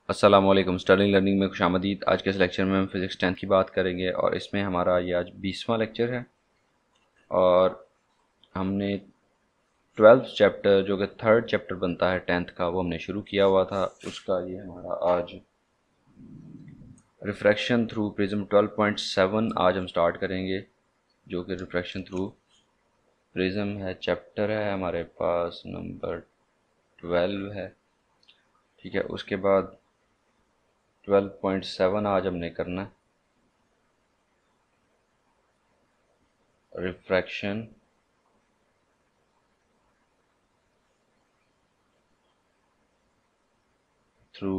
अस्सलाम वालेकुम। Stirling learning में खुशामदीद। आज के इस लेक्चर में हम फिज़िक्स 10th की बात करेंगे और इसमें हमारा ये आज 20वां लेक्चर है और हमने 12th चैप्टर जो कि थर्ड चैप्टर बनता है 10th का वो हमने शुरू किया हुआ था। उसका ये हमारा आज रिफ्रैक्शन थ्रू प्रिज्म 12.7 आज हम स्टार्ट करेंगे, जो कि रिफ्रैक्शन थ्रू प्रिज्म है। चैप्टर है हमारे पास नंबर 12 है, ठीक है। उसके बाद 12.7 आज हमने करना है, रिफ्रैक्शन थ्रू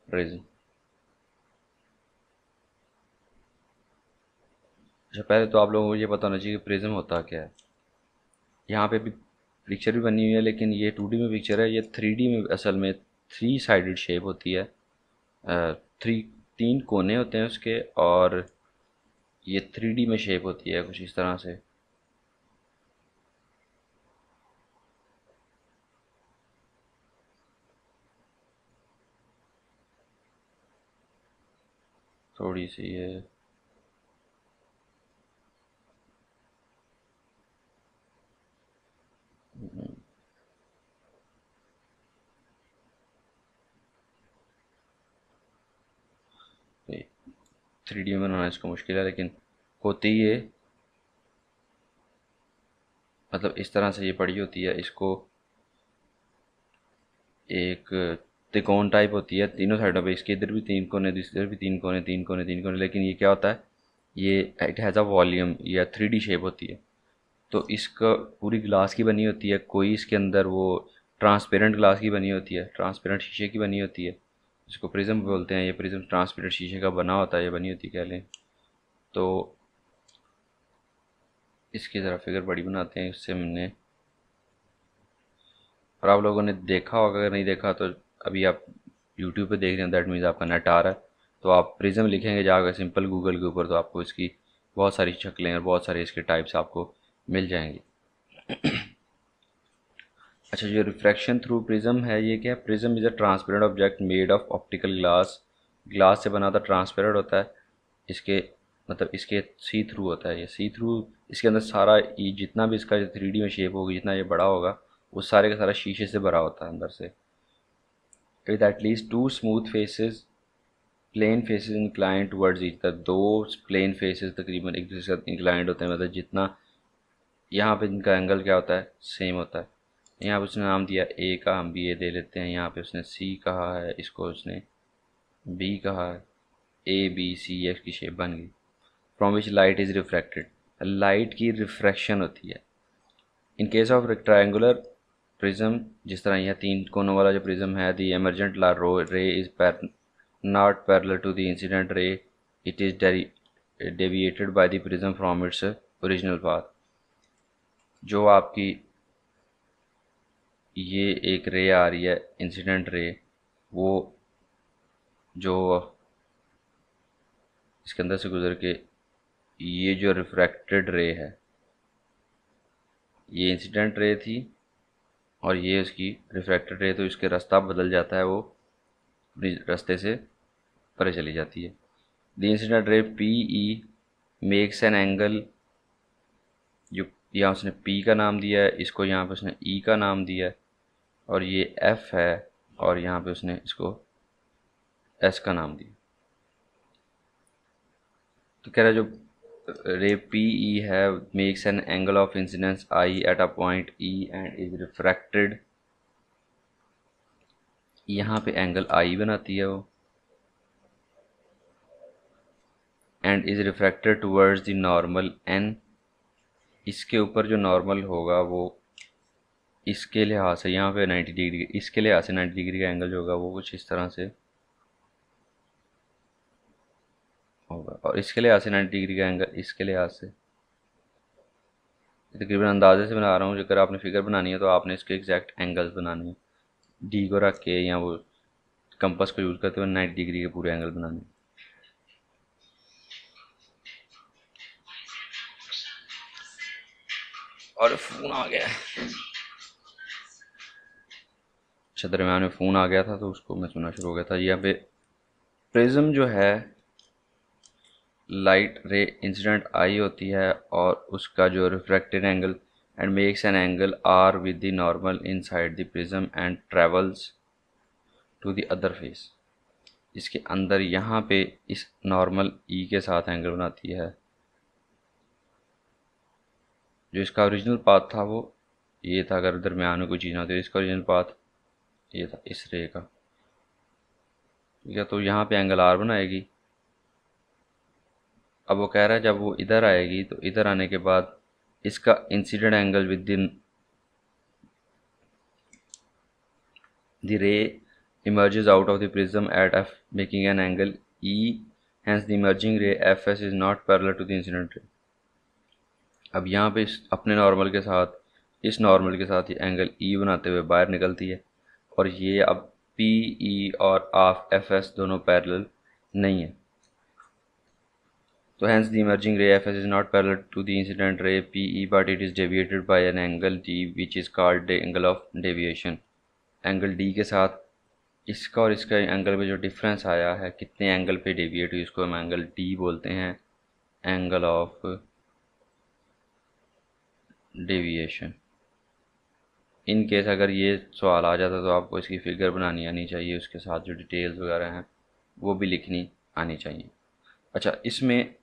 प्रिज्म। अच्छा, पहले तो आप लोगों को ये पता होना चाहिए कि प्रिज्म होता क्या है। यहाँ पे भी पिक्चर भी बनी हुई है, लेकिन ये 2D में पिक्चर है, ये 3D में असल में 3 साइडेड शेप होती है। थ्री तीन कोने होते हैं उसके, और ये 3D में शेप होती है कुछ इस तरह से। थोड़ी सी ये 3D में बनाना इसको मुश्किल है, लेकिन होती ये मतलब इस तरह से ये पड़ी होती है। इसको एक त्रिकोण टाइप होती है तीनों साइडों पे, इसके इधर भी 3 कोने, इधर भी 3 कोने, 3 कोने, 3 कोने। लेकिन ये क्या होता है, ये इट हैज़ अ वॉल्यूम या 3D शेप होती है। तो इसका पूरी ग्लास की बनी होती है, कोई इसके अंदर वो ट्रांसपेरेंट ग्लास की बनी होती है, ट्रांसपेरेंट शीशे की बनी होती है, इसको प्रिज्म बोलते हैं। ये प्रिज्म ट्रांसपेरेंट शीशे का बना होता है, ये बनी होती है कह लें। तो इसकी ज़रा फिगर बड़ी बनाते हैं इससे हमने, और आप लोगों ने देखा होगा, अगर नहीं देखा तो अभी आप यूट्यूब पे देख रहे हैं, दैट मीन्स आपका नेट आ रहा है। तो आप प्रिज्म लिखेंगे जाकर सिंपल गूगल के ऊपर, तो आपको इसकी बहुत सारी शक्लें और बहुत सारे इसके टाइप्स आपको मिल जाएंगी। अच्छा, जो रिफ्रैक्शन थ्रू प्रिज्म है ये क्या है? Prism is a transparent object made of optical glass. Glass से बना था, ट्रांसपेरेंट होता है। इसके मतलब इसके सी थ्रू होता है, ये सी थ्रू। इसके अंदर सारा ये जितना भी इसका 3D में शेप होगी, जितना ये बड़ा होगा, वो सारे का सारा शीशे से भरा होता है अंदर से। With at least two smooth faces, plane faces inclined towards each other. दो प्लेन फेसेस तकरीबन एक दूसरे के साथ इंक्लाइंड होते हैं, मतलब जितना यहाँ पे इनका एंगल क्या होता है, सेम होता है। यहाँ पे उसने नाम दिया ए का, हम भी ए दे लेते हैं। यहाँ पे उसने सी कहा है, इसको उसने बी कहा है। ए बी सी एक्स की शेप बन गई। From which light is refracted, light की रिफ्रैक्शन होती है। इन केस ऑफ ट्रायंगुलर प्रिज्म, जिस तरह यह 3 कोनों वाला जो प्रिज्म है, द एमरजेंट ला रो ray is not parallel to the incident ray, it is deviated by the prism from its original path. जो आपकी ये एक रे आ रही है, इंसिडेंट रे, वो जो इसके अंदर से गुजर के ये जो रिफ्रैक्टेड रे है, ये इंसिडेंट रे थी और ये इसकी रिफ्रैक्टेड रे, तो इसके रास्ता बदल जाता है, वो अपने रास्ते से परे चली जाती है। द इंसिडेंट रे P E makes an angle, जो यहाँ उसने पी का नाम दिया है, इसको यहाँ पे उसने ई का नाम दिया है, और ये एफ है, और यहाँ पे उसने इसको एस का नाम दिया। तो कह रहा है जो रे पी ई है makes an angle of incidence I at a point E and is refracted. यहाँ पे एंगल आई बनाती है वो, and is refracted towards the normal N. इसके ऊपर जो नॉर्मल होगा वो इसके लिहाज से यहाँ पे 90 डिग्री, इसके लिहाज से 90 डिग्री का एंगल जो होगा वो कुछ इस तरह से होगा, और इसके लिहाज से 90 डिग्री का एंगल इसके लिहाज से। तकरीबन अंदाजे से बना रहा हूँ, अगर आपने फिगर बनानी है तो आपने इसके एग्जैक्ट एंगल्स बनाने हैं, डी को रख के या वो कंपास को यूज़ करते हुए 90 डिग्री के पूरे एंगल बनाने हैं। और फ़ोन आ गया है। अच्छा, दरम्यान में फ़ोन आ गया था तो उसको मैं सुनना शुरू हो गया था। यहाँ पे प्रिज्म जो है लाइट रे इंसिडेंट आई होती है और उसका जो refracted angle and makes an angle R with the normal inside the prism and travels to the other face. इसके अंदर यहाँ पे इस नॉर्मल ई के साथ एंगल बनाती है। जो इसका ओरिजिनल पाथ था वो ये था, अगर दरमियान में कोई चीज़ ना होती, इसका ओरिजिनल पाथ ये था इस रे का, ठीक है। तो यहाँ पे एंगल आर बनाएगी। अब वो कह रहा है जब वो इधर आएगी तो इधर आने के बाद इसका incident angle with in the रे emerges out of the prism at f making an angle e, hence the emerging ray fs is not parallel to the incident ray। अब यहाँ पे इस अपने नॉर्मल के साथ इस नॉर्मल के साथ ये एंगल ई बनाते हुए बाहर निकलती है और ये अब पी ई और आफ एफ एस दोनों पैरेलल नहीं है। तो hence the emerging ray fs is not parallel to the incident ray pe, but it is deviated by an angle d which is called the angle of deviation। Angle d के साथ इसका और इसका angle में जो difference आया है, कितने एंगल पे डेविएट हुई, इसको हम एंगल d बोलते हैं, angle of deviation. In case अगर ये सवाल आ जाता तो आपको इसकी फिगर बनानी आनी चाहिए, उसके साथ जो डिटेल्स वगैरह हैं वो भी लिखनी आनी चाहिए। अच्छा, इसमें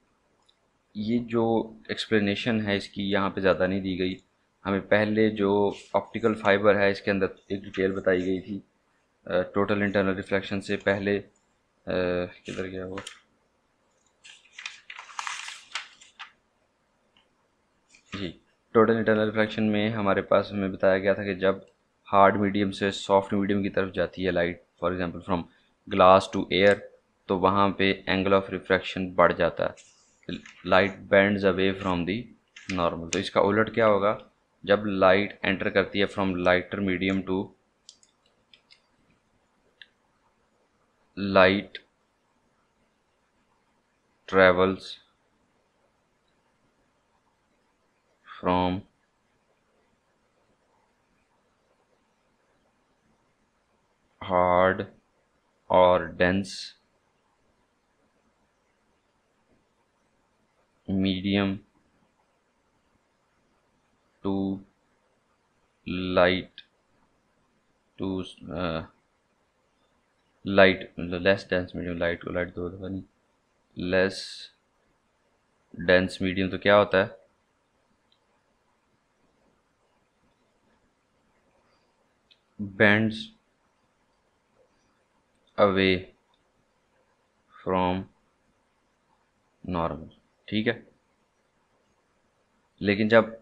ये जो एक्सप्लेनेशन है इसकी यहाँ पे ज़्यादा नहीं दी गई। हमें पहले जो ऑप्टिकल फाइबर है इसके अंदर एक डिटेल बताई गई थी टोटल इंटरनल रिफ्लेक्शन से पहले। किधर गया वो, जी, टोटल इंटरनल रिफ्लेक्शन में हमारे पास हमें बताया गया था कि जब हार्ड मीडियम से सॉफ्ट मीडियम की तरफ जाती है light, for example from glass to air, तो वहाँ पे एंगल ऑफ रिफ्रैक्शन बढ़ जाता है, light bends away from the normal. तो इसका उलट क्या होगा, जब लाइट एंटर करती है from lighter medium to light travels from hard और dense medium to light to light less dense medium, light को लाइट दो दफा नहीं, लेस डेंस मीडियम, तो क्या होता है, बेंड्स अवे फ्रॉम नॉर्मल, ठीक है। लेकिन जब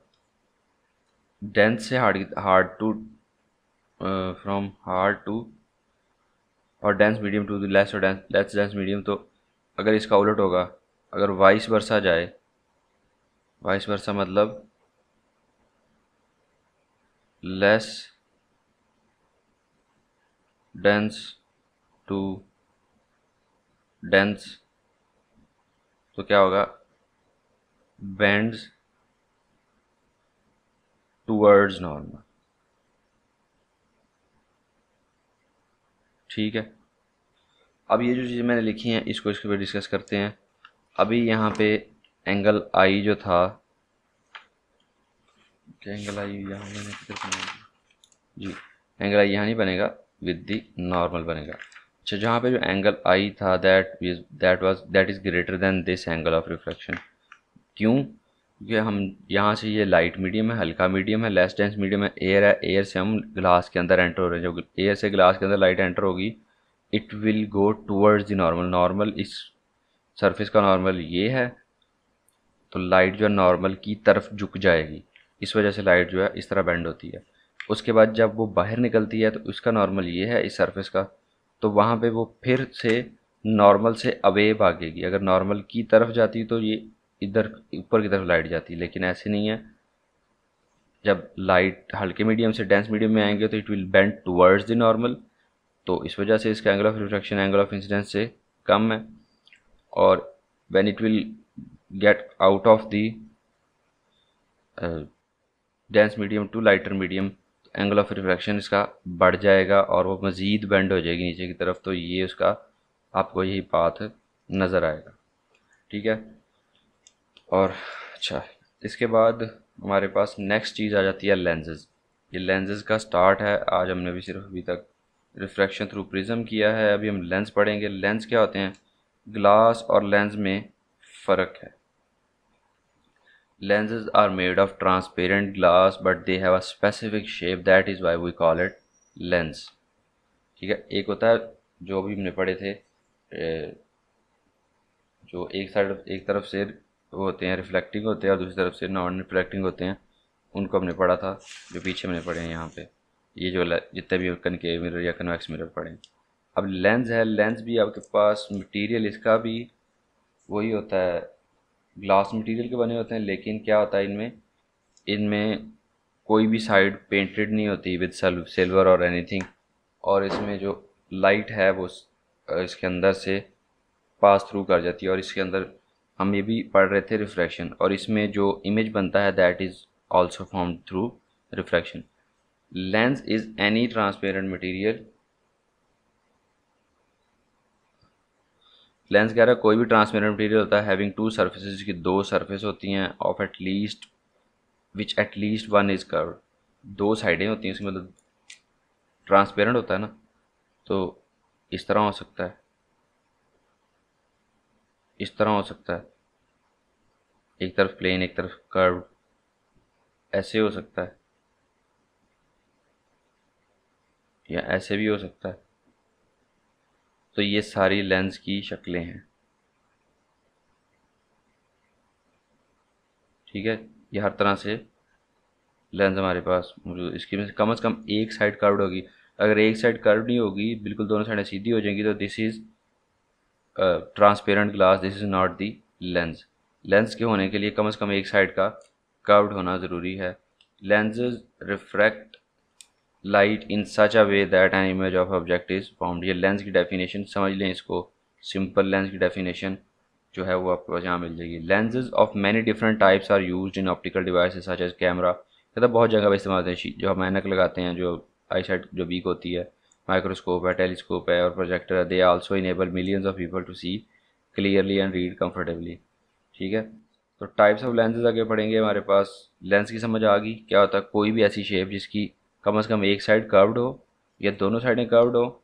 डेंस से hard to from hard to और डेंस मीडियम टू लेस और लेस डेंस मीडियम, तो अगर इसका उलट होगा, अगर वाइस वर्सा जाए, वाइस वर्सा मतलब लेस डेंस टू डेंस, तो क्या होगा, बेंड्स टूवर्ड्स नॉर्मल, ठीक है। अब ये जो चीज़ें मैंने लिखी हैं इसको इसके ऊपर डिस्कस करते हैं। अभी यहाँ पे एंगल आई जो था, क्या एंगल आई यहाँ मैंने जी, एंगल आई यहाँ नहीं बनेगा, विद दी नॉर्मल बनेगा। अच्छा, जहाँ पे जो एंगल आई था that is greater than this angle of reflection. क्यों? क्योंकि हम यहाँ से, ये लाइट मीडियम है, हल्का मीडियम है, लेस डेंस मीडियम है, एयर है, एयर से हम ग्लास के अंदर एंटर हो रहे हैं। जब एयर से ग्लास के अंदर लाइट एंटर होगी, it will go towards the normal. Normal इस सरफेस का नॉर्मल ये है, तो लाइट जो है नॉर्मल की तरफ झुक जाएगी, इस वजह से लाइट जो है इस तरह बेंड होती है। उसके बाद जब वो बाहर निकलती है तो उसका नॉर्मल ये है इस सरफेस का, तो वहाँ पे वो फिर से नॉर्मल से अवे भागेगी। अगर नॉर्मल की तरफ जाती तो ये इधर ऊपर की तरफ लाइट जाती, लेकिन ऐसे नहीं है। जब लाइट हल्के मीडियम से डेंस मीडियम में आएंगे तो it will bend towards the normal, तो इस वजह से इसका angle of refraction angle of incidence से कम है। और when it will get out of the dense medium to lighter medium, angle of refraction इसका बढ़ जाएगा और वो मज़ीद बेंड हो जाएगी नीचे की तरफ, तो ये उसका आपको यही पाथ नज़र आएगा। ठीक है। और अच्छा, इसके बाद हमारे पास नेक्स्ट चीज़ आ जाती है लेंसेज। ये लेंसेज का स्टार्ट है। आज हमने भी सिर्फ अभी तक रिफ्रैक्शन थ्रू प्रिज्म किया है, अभी हम लेंस पढ़ेंगे। लेंस क्या होते हैं? ग्लास और लेंस में फ़र्क है। Lenses are made of transparent glass but they have a specific shape, that is why we call it lens। ठीक है। एक होता है जो अभी हमने पढ़े थे, जो एक तरफ से वो होते हैं रिफ्लेक्टिंग होते हैं और दूसरी तरफ से नॉन रिफ्लेक्टिंग होते हैं, उनको हमने पढ़ा था, जो पीछे हमने पढ़े हैं यहाँ पे। ये जो जितने भी कनकेव मिरर या कन्वेक्स मिरर पढ़े। अब लेंस है, लेंस भी आपके पास मटेरियल इसका भी वही होता है, ग्लास मटेरियल के बने होते हैं, लेकिन क्या होता है इनमें इनमें कोई भी साइड पेंटेड नहीं होती विद सिल्वर और एनीथिंग, और इसमें जो लाइट है वो इसके अंदर से पास थ्रू कर जाती है, और इसके अंदर हम ये भी पढ़ रहे थे रिफ्रैक्शन, और इसमें जो इमेज बनता है that is also formed through refraction. Lens is any transparent material. Lens कह रहा है कोई भी ट्रांसपेरेंट मटेरियल होता है हैविंग टू सर्फेसेज, जिसकी दो सरफेस होती हैं, of at least which at least one is curve, दो साइडें होती हैं उसकी, मतलब ट्रांसपेरेंट होता है ना, तो इस तरह हो सकता है, इस तरह हो सकता है, एक तरफ प्लेन एक तरफ कर्व, ऐसे हो सकता है, या ऐसे भी हो सकता है। तो ये सारी लेंस की शक्लें हैं। ठीक है। ये हर तरह से लेंस हमारे पास मौजूद, इसकी में से कम एक साइड कर्व्ड होगी। अगर एक साइड कर्व नहीं होगी, बिल्कुल दोनों साइडें सीधी हो जाएंगी, तो this is transparent glass, this is not the lens. Lens के होने के लिए कम से कम एक साइड का कर्व्ड होना ज़रूरी है। Lenses refract light in such a way that an image of object is formed. ये लेंस की डेफिनेशन समझ लें इसको, सिंपल लेंस की डेफिनेशन जो है वो आपको यहाँ मिल जाएगी। Lenses of many different types are used in optical devices such as camera. मतलब बहुत जगह पे इस्तेमाल होते हैं, जो हम ऐनक लगाते हैं, जो आई साइट जो वीक होती है, माइक्रोस्कोप है, टेलीस्कोप है और प्रोजेक्टर है। They also enable millions of people to see clearly and read comfortably. ठीक है। तो टाइप्स ऑफ लेंसेज आगे पढ़ेंगे। हमारे पास लेंस की समझ आ गई, क्या होता है? कोई भी ऐसी शेप जिसकी कम से कम एक साइड कर्व्ड हो या दोनों साइडें कर्व्ड हो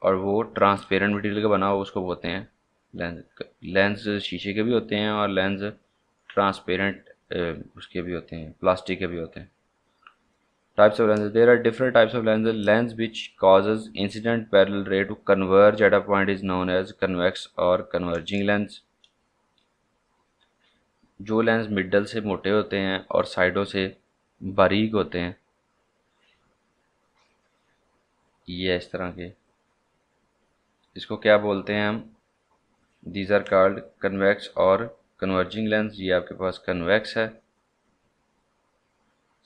और वो ट्रांसपेरेंट मटेरियल का बना हो, उसको बोलते हैं लेंस। लेंस शीशे के भी होते हैं और लेंस ट्रांसपेरेंट उसके भी होते हैं, प्लास्टिक के भी होते हैं। Types of lenses. There are different types of lenses. Lens which causes incident parallel ray to converge at a point is known as convex or converging lens. जो लेंस मिडल से मोटे होते हैं और साइडों से बारीक होते हैं, ये इस तरह के, इसको क्या बोलते हैं हम? दीज आर कॉल्ड कन्वेक्स और कन्वर्जिंग लेंस। ये आपके पास कन्वेक्स है,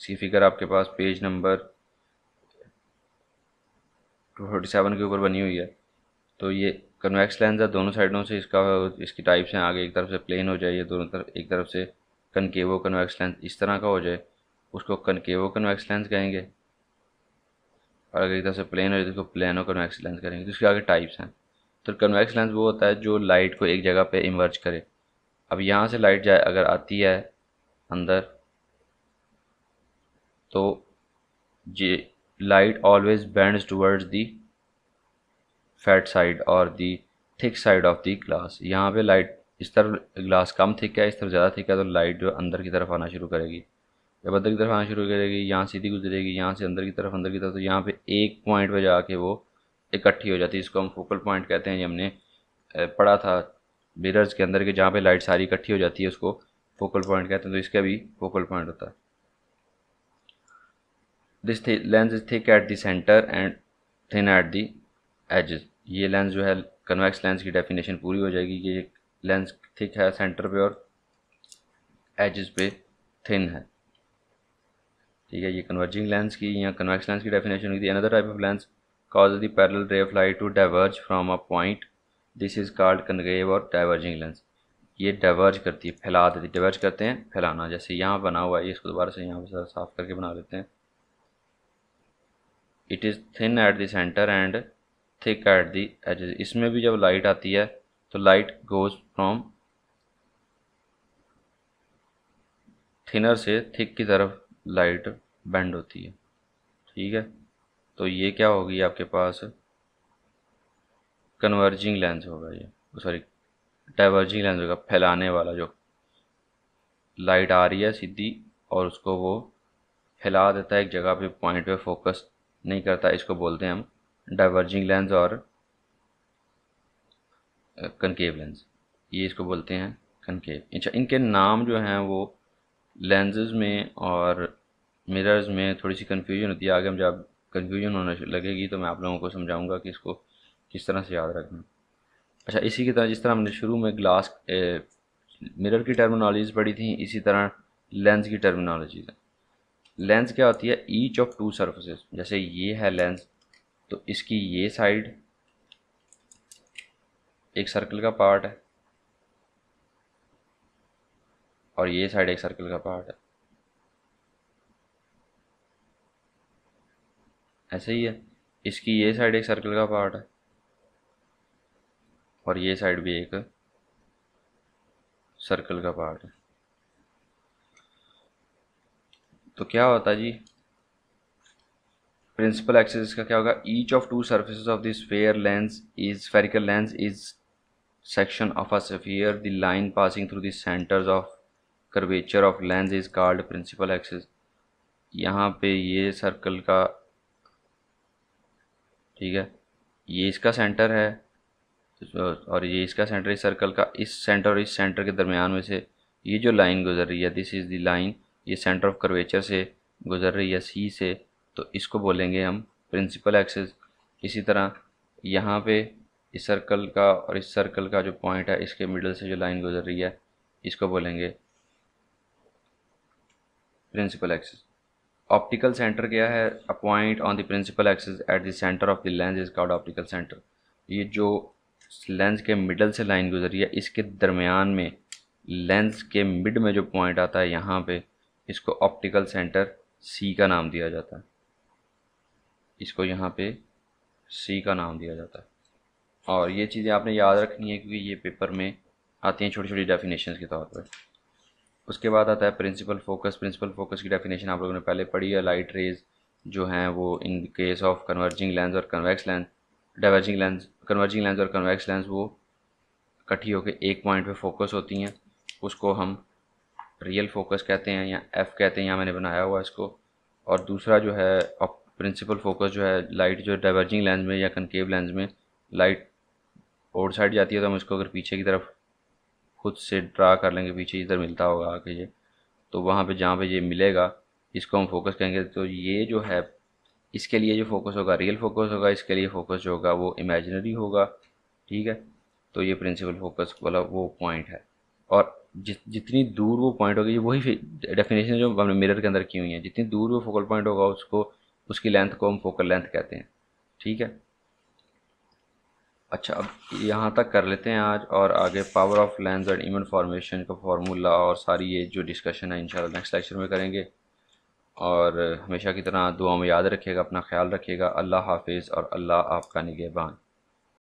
इसकी फिगर आपके पास पेज नंबर 247 के ऊपर बनी हुई है। तो ये कन्वेक्स लेंस है, दोनों साइडों से इसकी टाइप्स हैं। आगे एक तरफ से प्लेन हो जाए, ये दोनों तरफ एक तरफ से कनकेवो कन्वेक्स लेंस इस तरह का हो जाए, उसको कनकेवो कन्वेक्स लेंस कहेंगे। और अगर एक तरफ से प्लेन हो जाए तो उसको प्लेनो कन्वेक्स लेंस करेंगे। तो इसके आगे टाइप्स हैं। तो कन्वेक्स लेंस वो होता है जो लाइट को एक जगह पे इमर्ज करे। अब यहाँ से लाइट जाए अगर आती है अंदर, तो ये light always bends towards the fat side और the thick side of the glass. यहाँ पे लाइट इस तरफ, ग्लास कम थिक है, इस तरफ ज़्यादा थिक है, तो लाइट जो अंदर की तरफ आना शुरू करेगी। जब अंदर की तरफ आना शुरू करेगी, यहाँ सीधी गुजरेगी, यहाँ से अंदर की तरफ, तो यहाँ पे एक पॉइंट पे जाके वो इकट्ठी हो जाती है। इसको हम फोकल पॉइंट कहते हैं। ये हमने पढ़ा था मिरर्स के अंदर के, जहाँ पे लाइट सारी इकट्ठी हो जाती है उसको फोकल पॉइंट कहते हैं। तो इसका भी फोकल पॉइंट होता है। This lens is thick at the centre and thin at the edges. ये लेंस जो है कन्वेक्स लेंस की डेफिनेशन पूरी हो जाएगी कि ये लेंस थिक है सेंटर पे और एजेस पे थिन है। ठीक है। ये कन्वर्जिंग लेंस की या कन्वेक्स लेंस की डेफिनेशन हुई थी। Another type of lens causes the parallel ray of light to diverge from a point. This is called concave और diverging lens। ये डाइवर्ज करती है, फैला देती है। डाइवर्ज करते हैं फैलाना, जैसे यहाँ बना हुआ है, ये इसको दोबारा से यहाँ पर साफ करके बना लेते हैं। It is thin at the centre and thick at the edges. इसमें भी जब लाइट आती है तो लाइट गोज फ्रॉम थिनर से थिक की तरफ लाइट बेंड होती है। ठीक है, तो ये क्या होगी आपके पास, कन्वर्जिंग लेंस होगा ये, सॉरी डाइवर्जिंग लेंस होगा, फैलाने वाला। जो लाइट आ रही है सीधी और उसको वो फैला देता है एक जगह पे, पॉइंट पे फोकस नहीं करता, इसको बोलते हैं हम डाइवर्जिंग लेंस और कनकेव लेंस, ये इसको बोलते हैं कनकेव। अच्छा, इनके नाम जो हैं वो लेंसेज में और मिरर्स में थोड़ी सी कन्फ्यूजन होती है। आगे हम जब कन्फ्यूजन होने लगेगी तो मैं आप लोगों को समझाऊंगा कि इसको किस तरह से याद रखना। अच्छा, इसी की तरह जिस तरह हमने शुरू में ग्लास मिरर की टर्मिनोलॉजीज पढ़ी थी, इसी तरह लेंस की टर्मिनोलॉजी है। लेंस क्या होती है, ईच ऑफ टू सर्फेसेस। जैसे ये है लेंस, तो इसकी ये साइड एक सर्कल का पार्ट है और ये साइड एक सर्कल का पार्ट है, ऐसे ही है। इसकी ये साइड एक सर्कल का पार्ट है और ये साइड भी एक सर्कल का पार्ट है। तो क्या होता है जी, प्रिंसिपल एक्सिस का क्या होगा, each of two surfaces of the sphere lens is spherical lens is section of a sphere, the line passing through the centers of curvature of lens is called principal axis। यहाँ पे ये circle का, ठीक है, ये इसका centre है और ये इसका सेंटर, इस सर्कल का इस सेंटर और इस सेंटर के दरमियान में से ये जो लाइन गुजर रही है, दिस इज़ द लाइन, ये सेंटर ऑफ कर्वेचर से गुजर रही है सी से, तो इसको बोलेंगे हम प्रिंसिपल एक्सिस। इसी तरह यहाँ पे इस सर्कल का और इस सर्कल का जो पॉइंट है, इसके मिडल से जो लाइन गुजर रही है, इसको बोलेंगे प्रिंसिपल एक्सिस। ऑप्टिकल सेंटर क्या है, a point on the principal axis at the centre of the lens is called optical centre. ये जो लेंस के मिडल से लाइन गुजर रही है, इसके दरमियान में लेंस के मिड में जो पॉइंट आता है यहाँ पे, इसको ऑप्टिकल सेंटर सी का नाम दिया जाता है। इसको यहाँ पे सी का नाम दिया जाता है। और ये चीज़ें आपने याद रखनी है क्योंकि ये पेपर में आती हैं छोटी छोटी डेफिनेशंस के तौर पर। उसके बाद आता है प्रिंसिपल फोकस। प्रिंसिपल फोकस की डेफिनेशन आप लोगों ने पहले पढ़ी है। लाइट रेज जो हैं वो in case of converging lens और convex lens, diverging lens, converging lens और कन्वेक्स लेंस, वो इकट्ठी होकर एक पॉइंट पे फोकस होती हैं। उसको हम रियल फोकस कहते हैं या एफ कहते हैं, यहाँ मैंने बनाया हुआ इसको। और दूसरा जो है प्रिंसिपल फोकस जो है, लाइट जो डाइवर्जिंग लेंस में या कनकेव लेंस में लाइट आउट साइड जाती है, तो हम इसको अगर पीछे की तरफ खुद से ड्रा कर लेंगे, पीछे इधर मिलता होगा आके ये, तो वहाँ पे जहाँ पे ये मिलेगा इसको हम फोकस कहेंगे। तो ये जो है, इसके लिए जो फोकस होगा रियल फोकस होगा, इसके लिए फोकस जो होगा वो इमेजिनरी होगा। ठीक है, तो ये प्रिंसिपल फोकस वाला वो पॉइंट है। और जितनी दूर वो पॉइंट होगी, ये वही डेफिनेशन जो हमने मिरर के अंदर की हुई है, जितनी दूर वो फोकल पॉइंट होगा उसको, उसकी लेंथ को हम फोकल लेंथ कहते हैं। ठीक है, अच्छा, अब यहाँ तक कर लेते हैं आज, और आगे power of lens and image formation का फार्मूला और सारी ये जो डिस्कशन है इंशाल्लाह नेक्स्ट लेक्चर में करेंगे। और हमेशा की तरह दुआ में याद रखिएगा, अपना ख्याल रखिएगा। अल्लाह हाफिज़ और अल्लाह आपका निगहबान।